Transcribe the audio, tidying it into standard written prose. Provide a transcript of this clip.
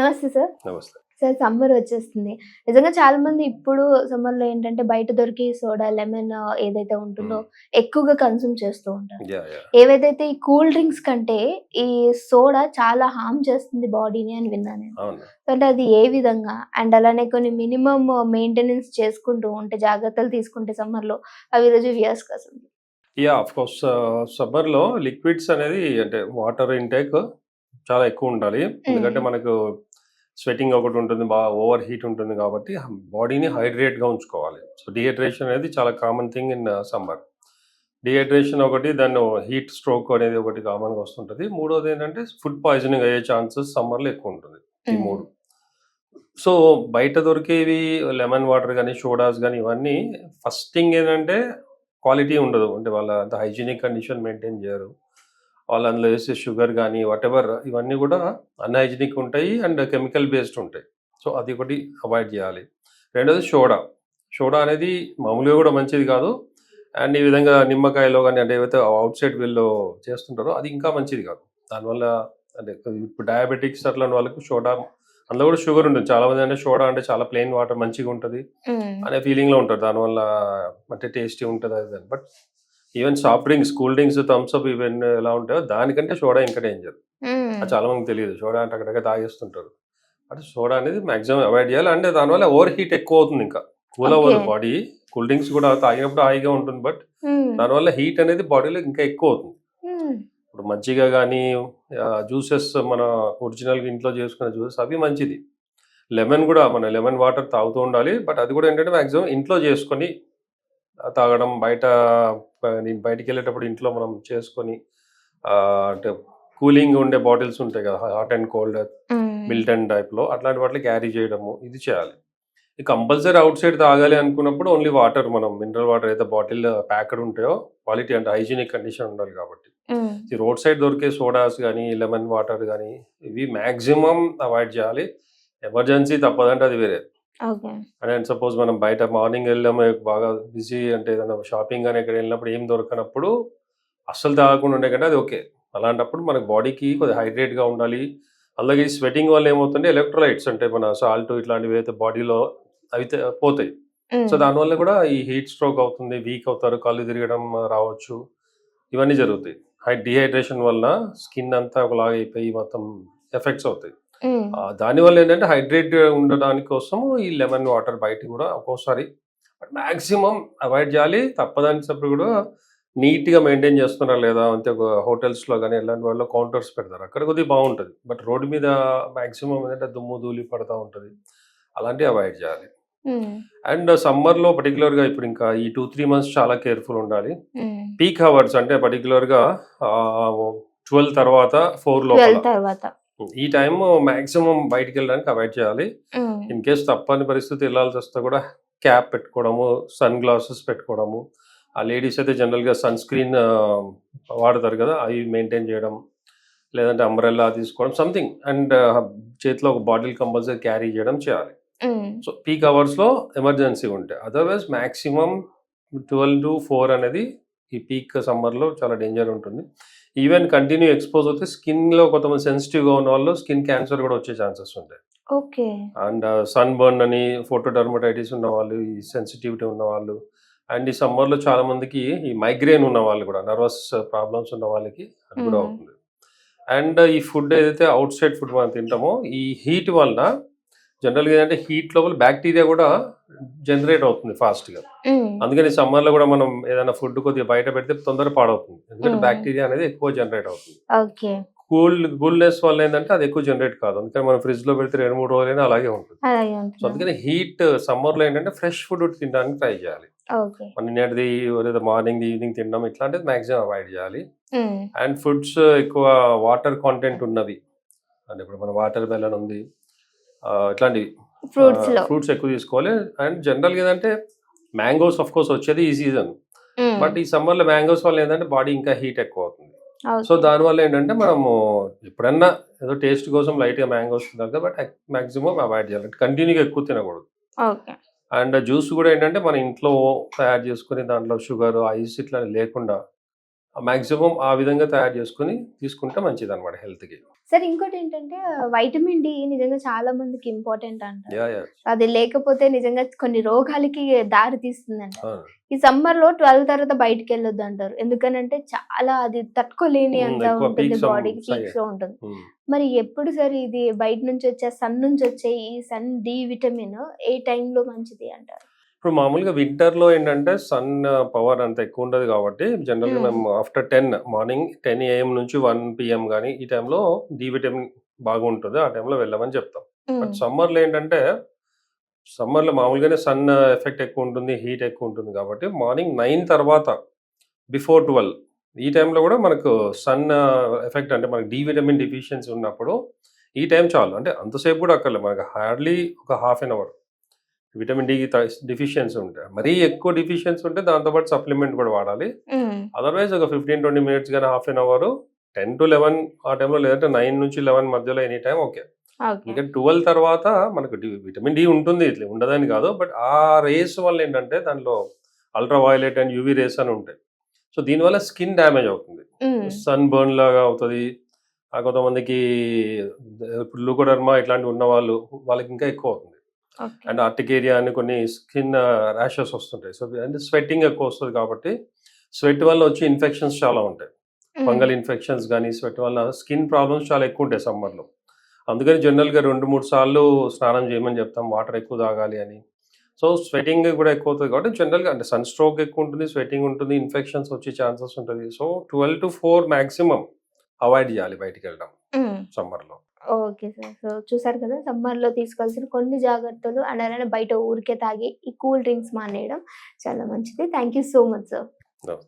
నమస్తే సార్. నమస్తే. Sir summer వచ్చేస్తుంది. నిజంగా చాలా మంది ఇప్పుడు సమ్మర్‌లో ఏంటంటే బయట దొరికే సోడా, లెమన్ ఏదైతే ఉంటుందో హ్మ్. ఎక్కువగా కన్జ్యూమ్ చేస్తూ ఉంటారు. యాహ్! ఏవేదైతే ఈ కూల్ డ్రింక్స్ కంటే ఈ సోడా చాలా హార్మ్ చేస్తుంది బాడీని అని విన్నాను నేను. అవును. అంటే అది ఏ విధంగా? అండ్ అలానే కొన్ని మినిమమ్ మెయింటెనెన్స్ చేసుకుంటూ ఉంటే జాగ్రత్తలు తీసుకుంటే సమ్మర్‌లో అవి రిలీవియస్ కసండి. ఆఫ్‌కోర్స్ సమ్మర్‌లో లిక్విడ్స్ అనేది అంటే వాటర్ ఇంటేక్ చాలా ఎక్కువుండాలి. ఎందుకంటే హ్మ్. మనకు స్వెటింగ్ ఒకటుంటుంది. ఓవర్ హీట్ ఉంటుంది కాబట్టి బాడీని హైడ్రేట్‌గా ఉంచుకోవాలి. సో, డీహైడ్రేషన్ అనేది చాలా common thing in summer. Dehydration ఒకటి, దాన్ని హీట్ స్ట్రోక్ అనేది ఒకటి కామన్‌గా వస్తుంటది. మూడోదేంటంటే ఫుడ్ పాయిజనింగ్ అయ్యే ఛాన్సెస్ సమ్మర్‌లో ఎక్కువుంటుంది. ఈ హ్మ్. 3. సో, బయట దొరికేవి లెమన్ వాటర్ గానీ, సోడాస్ గానీ ఇవన్నీ ఫస్ట్ థింగ్ ఏంటంటే క్వాలిటీ ఉండదు. అంటే వాళ్ళ అంత హైజీనిక్ కండిషన్ మెయింటైన్ జేయరు. వాళ్ళు అందులో ఏసే షుగర్ గానీ, వాటెవర్ ఇవన్నీ గూడా అన్‌హైజీనిక్ ఉంటాయి అండ్ కెమికల్ బేస్డ్ ఉంటాయి. సో, అది ఒకటి అవాయిడ్ జేయాలి. రెండోది సోడా. సోడా అనేది మామూలుగా గూడా మంచిది కాదు. అండ్ ఈ విధంగా నిమ్మకాయలో గానీ, అంటే ఏవైతే ఔట్ సైడ్ వీళ్ళు చేస్తుంటారో అది ఇంకా మంచిది కాదు. దానివల్ల అంటే ఇప్పుడు డయాబెటిక్స్ అట్లాంటి వాళ్ళకి సోడా, అందులో కూడా షుగర్ ఉంటుంది. చాలామంది అంటే సోడా అంటే చాలా ప్లెయిన్ వాటర్ మంచిగుంటది హ్మ్. అనే ఫీలింగ్‌లో ఉంటారు. దానివల్ల అంటే టేస్టీ ఉంటది అది ఇది. But even soft drinks, cool drinks, Thums Up ఇవన్నీ ఎలా ఉంటాయో దానికంటే సోడా ఇంకా డేంజర్. హ్మ్. అది చాలా మందికి తెలీదు. సోడా అంటే అక్కడక్కడ తాగేస్తుంటారు. అంటే సోడా అనేది మాక్సిమం అవాయిడ్ చేయాలి. అంటే దానివల్ల ఓవర్ హీట్ ఎక్కువవుతుంది ఇంకా. Cool okay. అవ్వదు బాడీ. కూల్ డ్రింక్స్ కూడా తాగినప్పుడు హాయిగా ఉంటుంది. బట్ హ్మ్. దానివల్ల హీట్ అనేది బాడీలో ఇంకా ఎక్కువవుతుంది. హ్మ్. ఇప్పుడు మజ్జిగ గానీ, జ్యూసెస్ మన ఒరిజినల్‌గా ఇంట్లో చేసుకునే జ్యూసెస్ అవి మంచిది. లెమన్ గూడా మన లెమన్ వాటర్ తాగుతూ ఉండాలి. బట్ అది గూడా ఏంటంటే మాక్సిమం ఇంట్లో చేసుకొని తాగడం. నేను బయటికెళ్ళేటప్పుడు ఇంట్లో మనం చేసుకొని అంటే కూలింగ్ ఉండే బాటిల్స్ ఉంటాయి కదా! హాట్ అండ్ కోల్డ్ హ్మ్. మిల్టన్ టైప్‌లో అట్లాంటి వాటిలో క్యారీ చేయడము ఇది చేయాలి. ఈ కంపల్సరీ ఔట్ సైడ్ తాగాలి అనుకున్నప్పుడు ఓన్లీ వాటర్, మనం మినరల్ వాటర్ అయితే బాటిల్ ప్యాక్డ్ ఉంటాయో క్వాలిటీ అంటే హైజీనిక్ కండిషన్ ఉండాలి కాబట్టి. హ్మ్. ఈ రోడ్ సైడ్ దొరికే సోడాస్ గానీ, లెమన్ వాటర్ గానీ ఇవి మాక్సిమం అవాయిడ్ చేయాలి. ఎమర్జెన్సీ తప్పదంటే అది వేరే. ఓకే. అండ్ సపోజ్ మనం బయట మార్నింగ్ వెళ్ళాము, బాగా బిజీ అంటే ఏదైనా షాపింగ్ గాని ఎక్కడికి వెళ్ళినప్పుడు ఏం దొరకనప్పుడు అస్సలు తాగకుండా ఉండే కంటే అది ఓకే. అలాంటప్పుడు మనకు బాడీకి కొద్దిగా హైడ్రేట్‌గా ఉండాలి. అలాగే ఈ స్వెటింగ్ వల్ల ఏమవుతుందంటే ఎలక్ట్రోలైట్స్ అంటే మన సాల్ట్ ఇట్లాంటివి అయితే బాడీలో అవి పోతాయి. సో, హ్మ్. దానివల్ల కూడా ఈ హీట్ స్ట్రోక్ అవుతుంది. వీక్ అవుతారు. కళ్ళు తిరగడం రావచ్చు. ఇవన్నీ జరుగుతాయి. డీహైడ్రేషన్ వల్ల స్కిన్ అంతా ఒకలాగా అయిపోయి మొత్తం ఎఫెక్ట్స్ అవుతాయి. హ్మ్. దానివల్ల ఏంటంటే హైడ్రేట్ ఉండడానికి కోసము ఈ లెమన్ వాటర్ బయటికి కూడా ఒక్కోసారి మాక్సిమం అవాయిడ్ చేయాలి. తప్పదనిసినప్పుడు కూడా నీట్‌గా మెయింటైన్ చేస్తున్నారా లేదా? అంటే ఒక హోటల్స్‌లో గాని ఇలాంటి వాటిలో కౌంటర్స్ పెడతారు. అక్కడ కొద్దిగా బావుంటది. బట్ రోడ్డు మీద మాక్సిమం ఏంటంటే దుమ్ము, ధూళి పడతా ఉంటది. అలాంటివి అవాయిడ్ చేయాలి. హ్మ్. అండ్ సమ్మర్‌లో పర్టిక్యులర్‌గా ఇప్పుడు ఇంకా ఈ 2, 3 మంత్స్ చాలా కేర్‌ఫుల్ ఉండాలి. హ్మ్. పీక్ అవర్స్ అంటే పర్టిక్యులర్‌గా 12 తర్వాత 4 లోపల. 12 తర్వాత. ఈ టైము మాక్సిమం బయటికెళ్ళడానికి అవాయిడ్ చేయాలి. హ్మ్. ఇన్ కేస్ తప్పని పరిస్థితి ఎళ్ళాల్సొస్తే కూడా క్యాప్ పెట్టుకోవడము, సన్ గ్లాసెస్ పెట్టుకోవడము. ఆ లేడీస్ అయితే జనరల్‌గా సన్ స్క్రీన్ వాడతారు కదా! అవి మెయింటైన్ చేయడం. లేదంటే అంబ్రెల్లా తీసుకోవడం సంథింగ్. అండ్ చేతిలో ఒక బాటిల్ కంపల్సరీ క్యారీ చేయడం చేయాలి. హ్మ్. సో, పీక్ అవర్స్‌లో ఎమర్జెన్సీ ఉంటే. అదర్‌వైజ్ మాక్సిమం 12-4 అనేది ఈ పీక్ సమ్మర్‌లో చాలా డేంజర్ ఉంటుంది. ఈవెన్ కంటిన్యూ ఎక్స్‌పోజ్ అవుతే స్కిన్‌లో కొంతమంది సెన్సిటివ్‌గా ఉన్నవాళ్ళు స్కిన్ క్యాన్సర్ కూడా వచ్చే ఛాన్సెస్ ఉంటాయి. ఓకే. అండ్ సన్ బర్న్ అని, ఫోటో డెర్మటైటిస్ ఉన్నవాళ్ళు, ఈ సెన్సిటివిటీ ఉన్నవాళ్ళు, అండ్ ఈ సమ్మర్‌లో చాలా మందికి ఈ మైగ్రేన్ ఉన్నవాళ్ళు కూడా, నర్వస్ ప్రాబ్లమ్స్ ఉన్న వాళ్ళకి అది కూడా హ్మ్. అవుతుంది. అండ్ ఈ ఫుడ్ ఏదైతే ఔట్ సైడ్ ఫుడ్ మనం తింటామో, ఈ హీట్ వలన జనరల్‌గా ఏంటంటే హీట్ లోపల బ్యాక్టీరియా కూడా జనరేట్ అవుతుంది ఫాస్ట్‌గా. హ్మ్. అందుకని సమ్మర్‌లో కూడా మనం ఏదైనా ఫుడ్ కొద్దిగా బయట పెడితే తొందరగా పాడవుతుంది. ఎందుకంటే హ్మ్. బ్యాక్టీరియా అనేది ఎక్కువ జనరేట్ అవుతుంది. ఓకే. కూల్‌నెస్ వల్ల ఏందంటే అది ఎక్కువ జనరేట్ కాదు. అందుకని మనం ఫ్రిడ్జ్‌లో పెడితే 2, 3 రోజులైనా అలాగే ఉంటుంది. అలాగే సో, ఉంటున్నాను. అందుకని సమ్మర్‌లో ఏంటంటే ఫ్రెష్ ఫుడ్ తినడానికి ట్రై చేయాలి. ఓకే. మన నిన్నటిది లేదా మార్నింగ్‌ది, ఈవినింగ్ తినడం ఇట్లాంటిది మాక్సిమం అవాయిడ్ చేయాలి. హ్మ్. అండ్ ఫుడ్స్ ఎక్కువ వాటర్ కంటెంట్ ఉన్నవి. అంటే ఇప్పుడు మన వాటర్ మెలన్ ఉంది. ఇట్లాంటివి ఫ్రూట్స్‌లో. ఫ్రూట్స్ ఎక్కువ తీసుకోవాలి. అండ్ జనరల్‌గా ఏదంటే మ్యాంగోస్ ఆఫ్‌కోర్స్ వచ్చేది ఈ సీజన్. హ్మ్. బట్ ఈ సమ్మర్‌లో మ్యాంగోస్ వల్ల ఏంటంటే బాడీ ఇంకా హీట్ ఎక్కువవుతుంది. So, okay. దానివల్ల ఏంటంటే మనము ఎప్పుడన్నా ఏదో టేస్ట్ కోసం లైట్‌గా మ్యాంగోస్ తినాలి. బట్ మాక్సిమం అవాయిడ్ చేయాలి. కంటిన్యూగా ఎక్కువ తినకూడదు. ఓకే. అండ్ జ్యూస్ గూడా ఏంటంటే మన ఇంట్లో తయారు చేసుకొని దాంట్లో షుగర్, ఐస్ ఇట్లా లేకుండా మాక్సిమం ఆ విధంగా తయారు చేసుకొని తీసుకుంటే మంచిది అనమాట హెల్త్కి. సార్ ఇంకోటి ఏంటంటే వైటమిన్ డి నిజంగా చాలా మందికి ఇంపార్టెంట్ అంటారు. యా యా అది లేకపోతే నిజంగా కొన్ని రోగాలకి దారి తీస్తుందంట. అవును. ఈ సమ్మర్‌లో 12 తర్వాత బయటికెళ్ళొద్దు అంటారు. ఎందుకనంటే చాలా అది తట్టుకోలేని అంత ఎక్కువ ఉంటుంది, పీక్స్ బాడీకి పీక్స్‌లో ఉంటుంది. మరి ఎప్పుడు సార్ ఇది బయట నుంచి వచ్చే సన్ నుంచి వచ్చే ఈ సన్ డి విటమిన్ ఏ టైంలో మంచిది అంటారు? ఇప్పుడు మామూలుగా వింటర్‌లో ఏంటంటే సన్ పవర్ అంత ఎక్కువ ఉండదు కాబట్టి జనరల్‌గా హ్మ్. మేము ఆఫ్టర్ 10 మార్నింగ్ 10 ఏఎం నుంచి 1 పీఎం గాని ఈ టైంలో డి విటమిన్ బాగుంటది. ఆ టైంలో వెళ్ళమని చెప్తాం. హ్మ్. బట్ సమ్మర్‌లో ఏంటంటే సమ్మర్‌లో మామూలుగానే సన్ ఎఫెక్ట్ ఎక్కువ ఉంటుంది. హీట్ ఎక్కువ ఉంటుంది కాబట్టి మార్నింగ్ 9 తర్వాత బిఫోర్ 12 ఈ టైంలో కూడా మనకు సన్ ఎఫెక్ట్ అంటే మనకు డి విటమిన్ డెఫిషియన్సీ ఉన్నప్పుడు ఈ టైం చాలు. అంటే అంతసేపు కూడా అక్కర్లేదు. మనకు హార్డ్‌లీ ఒక half an hour vitamin D deficiency ఉంటే. మరీ ఎక్కువ డెఫిషియన్సీ ఉంటే దాంతో పాటు సప్లిమెంట్ కూడా వాడాలి. హ్మ్. అదర్‌వైజ్ ఒక 15-20 మినిట్స్ గాని, హాఫ్ ఎన్ అవర్ 10-11 ఆ టైంలో లేదంటే 9-11 మధ్యలో ఎనీ టైమ్ ఓకే. ఓకే. ఎందుకంటే 12 తర్వాత మనకు విటమిన్ డి ఉంటుంది. ఇట్లా ఉండదని కాదు. బట్ ఆ రేస్ వల్ల ఏంటంటే దాంట్లో ultra violet and UV rays అని ఉంటాయి. సో దీనివల్ల స్కిన్ డ్యామేజ్ అవుతుంది. హ్మ్. సన్ బర్న్ లాగా అవుతది. కొంతమందికి ఇప్పుడు ల్యూకోడర్మా ఇట్లాంటివి ఉన్నవాళ్ళు వాళ్ళకి ఇంకా ఎక్కువ అవుతుంది. ఓకే. అండ్ ఆర్టికేరియా అని కొన్ని స్కిన్ ర్యాషెస్ వస్తుంటాయి. సో అంటే స్వెట్టింగ్ ఎక్కువ వస్తది కాబట్టి స్వెట్ వల్ల వచ్చే ఇన్ఫెక్షన్స్ చాలా ఉంటాయి. హ్మ్. ఫంగల్ ఇన్ఫెక్షన్స్ గానీ, స్వెట్ వల్ల స్కిన్ ప్రాబ్లమ్స్ చాలా ఎక్కువుంటాయి సమ్మర్‌లో. అందుకని జనరల్‌గా 2, 3 సార్లు స్నానం చేయమని చెప్తాం. వాటర్ ఎక్కువ తాగాలి అని. సో, స్వెటింగ్ కూడా ఎక్కువవుతది కాబట్టి జనరల్‌గా అంటే సన్ స్ట్రోక్ ఎక్కువుంటుంది, స్వెటింగ్ ఉంటుంది, ఇన్ఫెక్షన్స్ వచ్చే ఛాన్సెస్ ఉంటది. సో, 12-4 మాక్సిమం అవాయిడ్ చేయాలి బయటికెళ్ళడం హ్మ్. సమ్మర్‌లో. Okay sir. సో చూసారు కదా! సమ్మర్‌లో తీసుకోవాల్సిన కొన్ని జాగ్రత్తలు అండ్ అలానే బయట ఊరికే తాగి ఈ కూల్ డ్రింక్స్ మానేయడం చాలా మంచిది. Thank you so much sir. అవును.